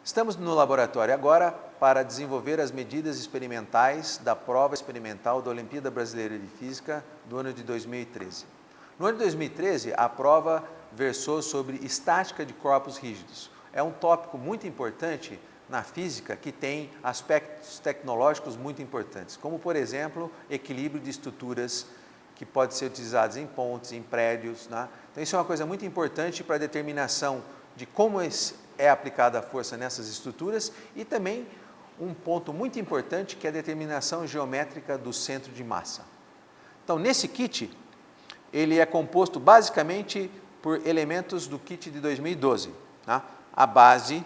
Estamos no laboratório agora para desenvolver as medidas experimentais da prova experimental da Olimpíada Brasileira de Física do ano de 2013. No ano de 2013, a prova versou sobre estática de corpos rígidos. É um tópico muito importante na física que tem aspectos tecnológicos muito importantes, como, por exemplo, equilíbrio de estruturas que pode ser utilizados em pontes, em prédios, né? Então, isso é uma coisa muito importante para a determinação de como é aplicada a força nessas estruturas e também um ponto muito importante que é a determinação geométrica do centro de massa. Então, nesse kit, ele é composto basicamente por elementos do kit de 2012, tá? A base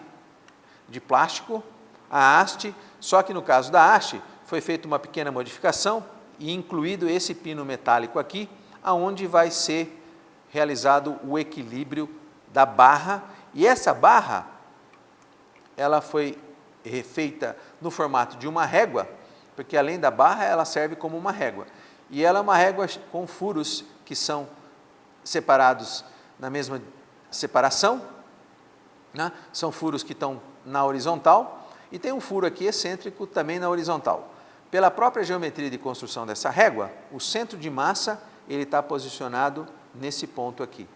de plástico, a haste, só que no caso da haste foi feita uma pequena modificação e incluído esse pino metálico aqui, aonde vai ser realizado o equilíbrio da barra, e essa barra ela foi refeita no formato de uma régua, porque além da barra ela serve como uma régua, e ela é uma régua com furos que são separados na mesma separação, né? São furos que estão na horizontal e tem um furo aqui excêntrico também na horizontal. Pela própria geometria de construção dessa régua, o centro de massa ele está posicionado nesse ponto aqui,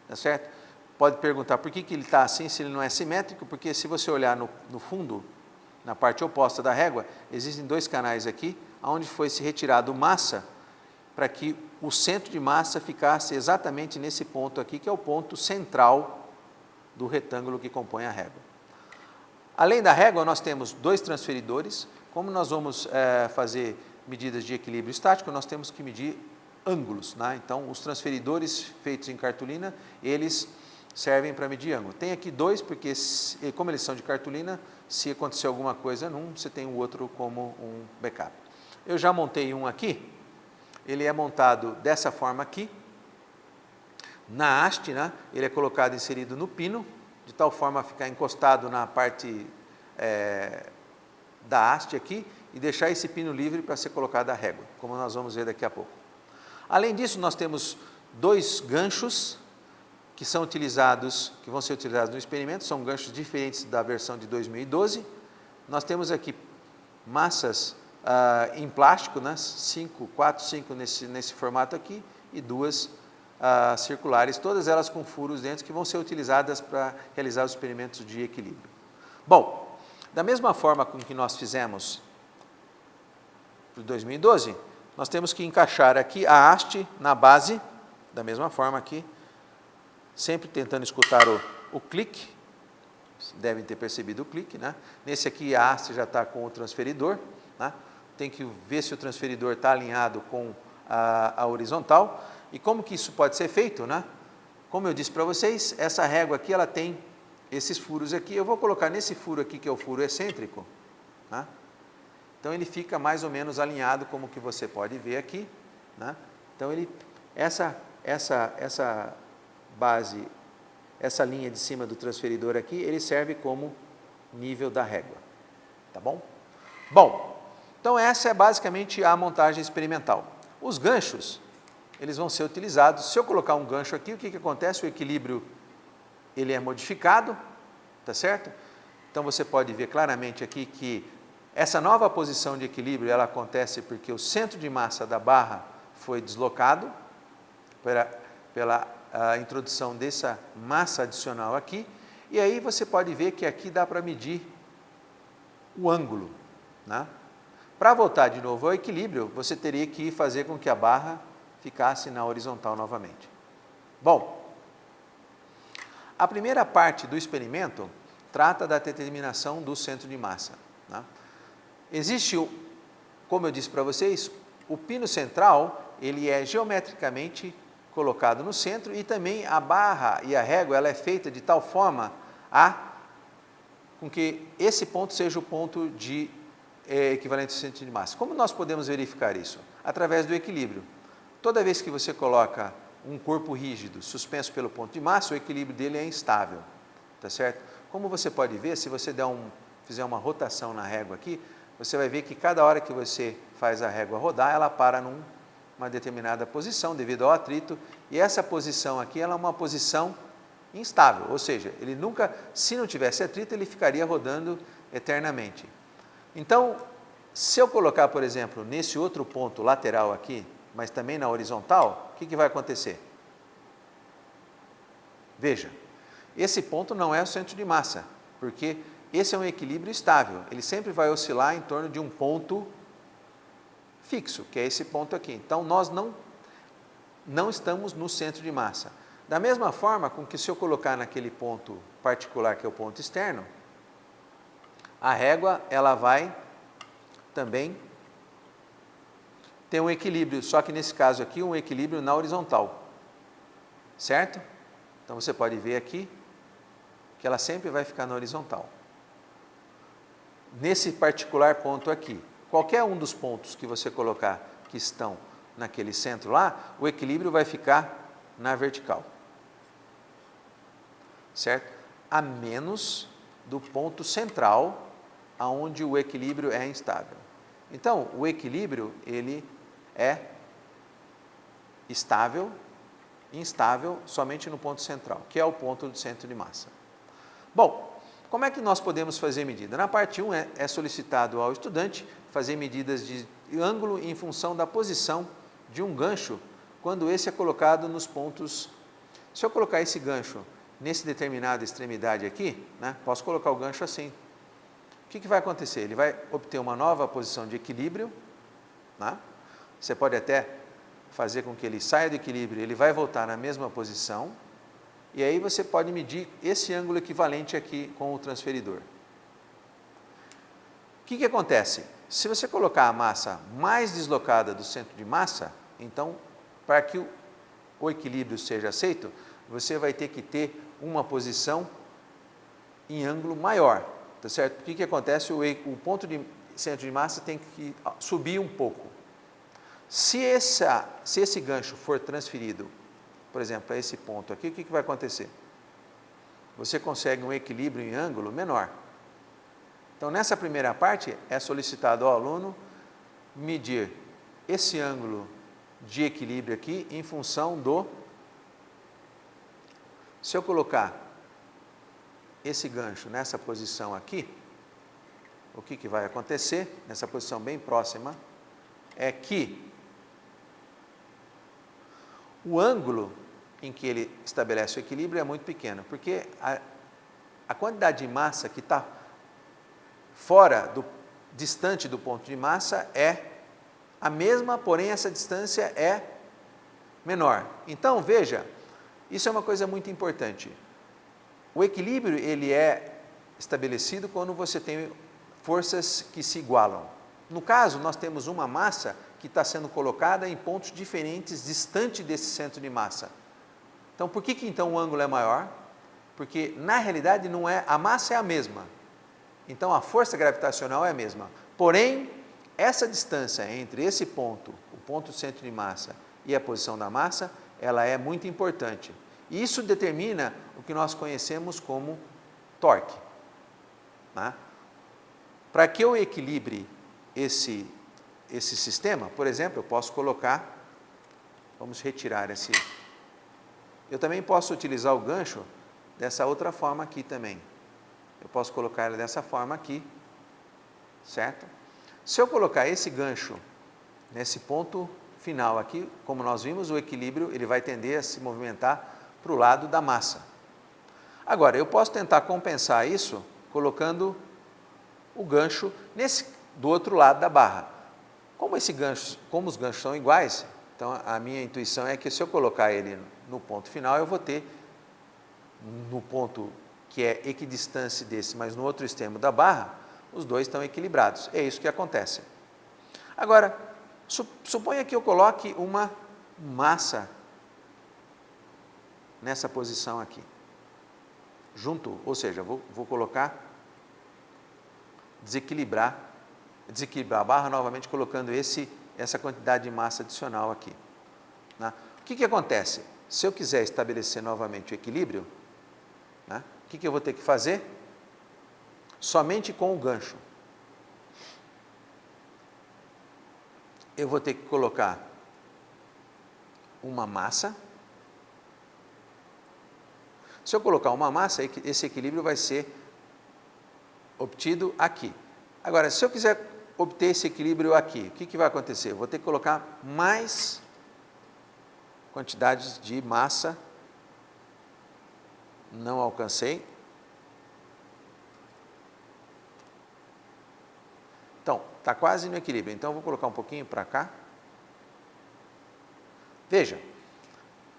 tá certo? Pode perguntar por que ele está assim se ele não é simétrico, porque se você olhar no fundo, na parte oposta da régua, existem dois canais aqui, onde foi se retirado massa para que o centro de massa ficasse exatamente nesse ponto aqui, que é o ponto central do retângulo que compõe a régua. Além da régua, nós temos dois transferidores. Como nós vamos fazer medidas de equilíbrio estático, nós temos que medir ângulos, né? Então, os transferidores feitos em cartolina, eles servem para medir ângulo. Tem aqui dois, porque como eles são de cartolina, se acontecer alguma coisa num, você tem o outro como um backup. Eu já montei um aqui, ele é montado dessa forma aqui, na haste, né? Ele é colocado inserido no pino, de tal forma a ficar encostado na parte da haste aqui e deixar esse pino livre para ser colocado a régua, como nós vamos ver daqui a pouco. Além disso, nós temos dois ganchos que vão ser utilizados no experimento, são ganchos diferentes da versão de 2012. Nós temos aqui massas em plástico, né? 4, 5 nesse formato aqui e duas circulares, todas elas com furos dentro que vão ser utilizadas para realizar os experimentos de equilíbrio. Bom, da mesma forma com que nós fizemos para 2012, nós temos que encaixar aqui a haste na base, da mesma forma aqui, sempre tentando escutar o clique, devem ter percebido o clique, né? Nesse aqui a haste já está com o transferidor, né? Tem que ver se o transferidor está alinhado com a horizontal. E como que isso pode ser feito, né? Como eu disse para vocês, essa régua aqui, ela tem esses furos aqui. Eu vou colocar nesse furo aqui, que é o furo excêntrico, né? Então, ele fica mais ou menos alinhado, como que você pode ver aqui, né? Então, essa base, essa linha de cima do transferidor aqui, ele serve como nível da régua, tá bom? Bom, então essa é basicamente a montagem experimental. Os ganchos, eles vão ser utilizados. Se eu colocar um gancho aqui, o que acontece? O equilíbrio ele é modificado, tá certo? Então você pode ver claramente aqui que essa nova posição de equilíbrio ela acontece porque o centro de massa da barra foi deslocado pela introdução dessa massa adicional aqui, e aí você pode ver que aqui dá para medir o ângulo, né? Para voltar de novo ao equilíbrio, você teria que fazer com que a barra ficasse na horizontal novamente. Bom, a primeira parte do experimento trata da determinação do centro de massa, né? Existe, como eu disse para vocês, o pino central, ele é geometricamente colocado no centro e também a barra e a régua, ela é feita de tal forma com que esse ponto seja o ponto de equivalente ao centro de massa. Como nós podemos verificar isso? Através do equilíbrio. Toda vez que você coloca um corpo rígido suspenso pelo ponto de massa, o equilíbrio dele é instável, tá certo? Como você pode ver, se você fizer uma rotação na régua aqui, você vai ver que cada hora que você faz a régua rodar, ela para numa determinada posição devido ao atrito, e essa posição aqui ela é uma posição instável, ou seja, ele nunca, se não tivesse atrito, ele ficaria rodando eternamente. Então, se eu colocar, por exemplo, nesse outro ponto lateral aqui, mas também na horizontal, o que vai acontecer? Veja, esse ponto não é o centro de massa, porque esse é um equilíbrio estável, ele sempre vai oscilar em torno de um ponto fixo, que é esse ponto aqui. Então, nós não estamos no centro de massa. Da mesma forma com que se eu colocar naquele ponto particular, que é o ponto externo, a régua ela vai também ter um equilíbrio, só que nesse caso aqui um equilíbrio na horizontal, certo? Então você pode ver aqui que ela sempre vai ficar na horizontal. Nesse particular ponto aqui, qualquer um dos pontos que você colocar que estão naquele centro lá, o equilíbrio vai ficar na vertical, certo? A menos do ponto central, aonde o equilíbrio é instável. Então, o equilíbrio, ele é estável, instável, somente no ponto central, que é o ponto do centro de massa. Bom, como é que nós podemos fazer medida? Na parte 1 é solicitado ao estudante fazer medidas de ângulo em função da posição de um gancho, quando esse é colocado nos pontos. Se eu colocar esse gancho nesse determinada extremidade aqui, né, posso colocar o gancho assim. O que vai acontecer? Ele vai obter uma nova posição de equilíbrio, né? Você pode até fazer com que ele saia do equilíbrio, ele vai voltar na mesma posição, e aí você pode medir esse ângulo equivalente aqui com o transferidor. O que acontece? Se você colocar a massa mais deslocada do centro de massa, então, para que o equilíbrio seja aceito, você vai ter que ter uma posição em ângulo maior, tá certo? O que acontece? O ponto de centro de massa tem que subir um pouco. Se esse gancho for transferido, por exemplo, para esse ponto aqui, o que vai acontecer? Você consegue um equilíbrio em ângulo menor. Então, nessa primeira parte, é solicitado ao aluno medir esse ângulo de equilíbrio aqui em função do... Se eu colocar esse gancho nessa posição aqui, o que vai acontecer, nessa posição bem próxima, é que o ângulo em que ele estabelece o equilíbrio é muito pequeno, porque a quantidade de massa que está distante do ponto de massa é a mesma, porém essa distância é menor. Então, veja, isso é uma coisa muito importante. O equilíbrio, ele é estabelecido quando você tem forças que se igualam. No caso, nós temos uma massa que está sendo colocada em pontos diferentes, distante desse centro de massa. Então, por que então o ângulo é maior? Porque, na realidade, não é, a massa é a mesma. Então, a força gravitacional é a mesma. Porém, essa distância entre esse ponto, o ponto do centro de massa, e a posição da massa, ela é muito importante. E isso determina o que nós conhecemos como torque, né? Para que eu equilibre esse sistema, por exemplo, eu posso colocar, vamos retirar esse... Eu também posso utilizar o gancho dessa outra forma aqui também. Eu posso colocar ele dessa forma aqui, certo? Se eu colocar esse gancho nesse ponto final aqui, como nós vimos, o equilíbrio ele vai tender a se movimentar para o lado da massa. Agora, eu posso tentar compensar isso colocando o gancho do outro lado da barra. Como os ganchos são iguais, então a minha intuição é que se eu colocar ele no ponto final, eu vou ter no ponto que é equidistância desse, mas no outro extremo da barra, os dois estão equilibrados. É isso que acontece. Agora, suponha que eu coloque uma massa nessa posição aqui, junto, ou seja, vou colocar, desequilibrar a barra novamente colocando essa quantidade de massa adicional aqui, né? O que acontece? Se eu quiser estabelecer novamente o equilíbrio, né, o que eu vou ter que fazer? Somente com o gancho. Eu vou ter que colocar uma massa. Se eu colocar uma massa, esse equilíbrio vai ser obtido aqui. Agora, se eu quiser obter esse equilíbrio aqui, o que vai acontecer? Eu vou ter que colocar mais quantidades de massa. Não alcancei. Então, está quase no equilíbrio. Então, eu vou colocar um pouquinho para cá. Veja.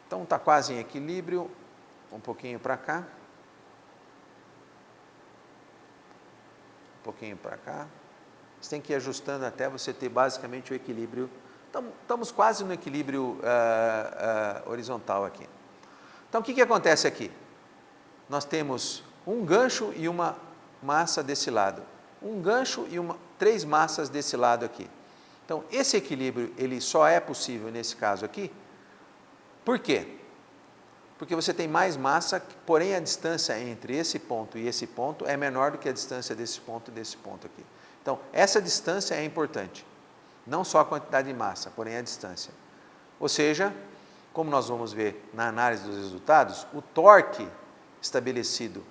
Então, está quase em equilíbrio. Um pouquinho para cá. Um pouquinho para cá. Você tem que ir ajustando até você ter basicamente o equilíbrio. Estamos quase no equilíbrio horizontal aqui. Então, o que acontece aqui? Nós temos um gancho e uma massa desse lado. Um gancho e três massas desse lado aqui. Então, esse equilíbrio ele só é possível nesse caso aqui. Por quê? Porque você tem mais massa, porém a distância entre esse ponto e esse ponto é menor do que a distância desse ponto e desse ponto aqui. Então, essa distância é importante. Não só a quantidade de massa, porém a distância. Ou seja, como nós vamos ver na análise dos resultados, o torque estabelecido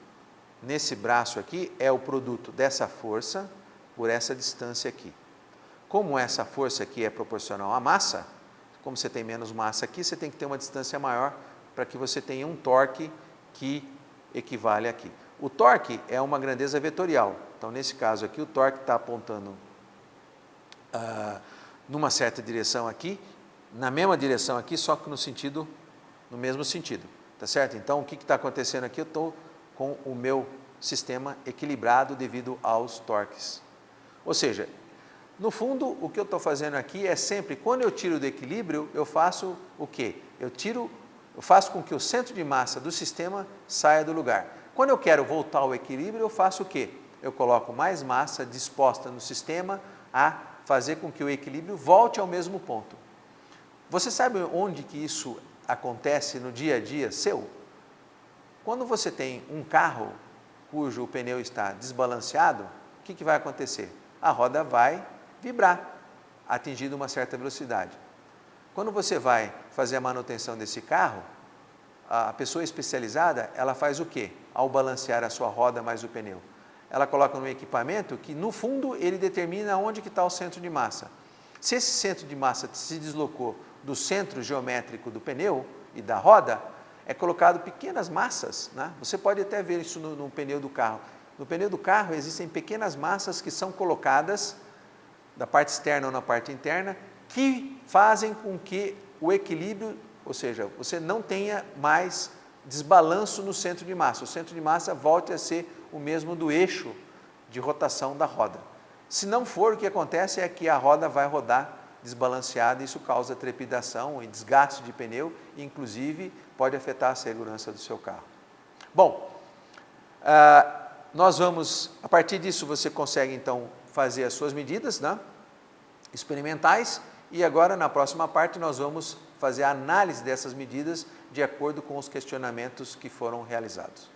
nesse braço aqui é o produto dessa força por essa distância aqui. Como essa força aqui é proporcional à massa, como você tem menos massa aqui, você tem que ter uma distância maior para que você tenha um torque que equivale aqui. O torque é uma grandeza vetorial. Então, nesse caso aqui, o torque está apontando numa certa direção aqui, na mesma direção aqui, só que no mesmo sentido. Tá certo? Então, o que está acontecendo aqui? Eu estou com o meu sistema equilibrado devido aos torques. Ou seja, no fundo, o que eu estou fazendo aqui é sempre, quando eu tiro do equilíbrio, eu faço o quê? Eu faço com que o centro de massa do sistema saia do lugar. Quando eu quero voltar ao equilíbrio, eu faço o quê? Eu coloco mais massa disposta no sistema a fazer com que o equilíbrio volte ao mesmo ponto. Você sabe onde que isso acontece no dia a dia seu? Quando você tem um carro cujo pneu está desbalanceado, o que vai acontecer? A roda vai vibrar, atingindo uma certa velocidade. Quando você vai fazer a manutenção desse carro, a pessoa especializada, ela faz o quê? Ao balancear a sua roda mais o pneu? Ela coloca um equipamento que, no fundo, ele determina onde que está o centro de massa. Se esse centro de massa se deslocou do centro geométrico do pneu e da roda, é colocado pequenas massas, né? Você pode até ver isso no pneu do carro. No pneu do carro existem pequenas massas que são colocadas da parte externa ou na parte interna, que fazem com que o equilíbrio, ou seja, você não tenha mais desbalanço no centro de massa. O centro de massa volte a ser o mesmo do eixo de rotação da roda. Se não for, o que acontece é que a roda vai rodar desbalanceada, e isso causa trepidação e desgaste de pneu, e inclusive pode afetar a segurança do seu carro. Bom, nós vamos, a partir disso você consegue então fazer as suas medidas, né, experimentais, e agora na próxima parte nós vamos fazer a análise dessas medidas de acordo com os questionamentos que foram realizados.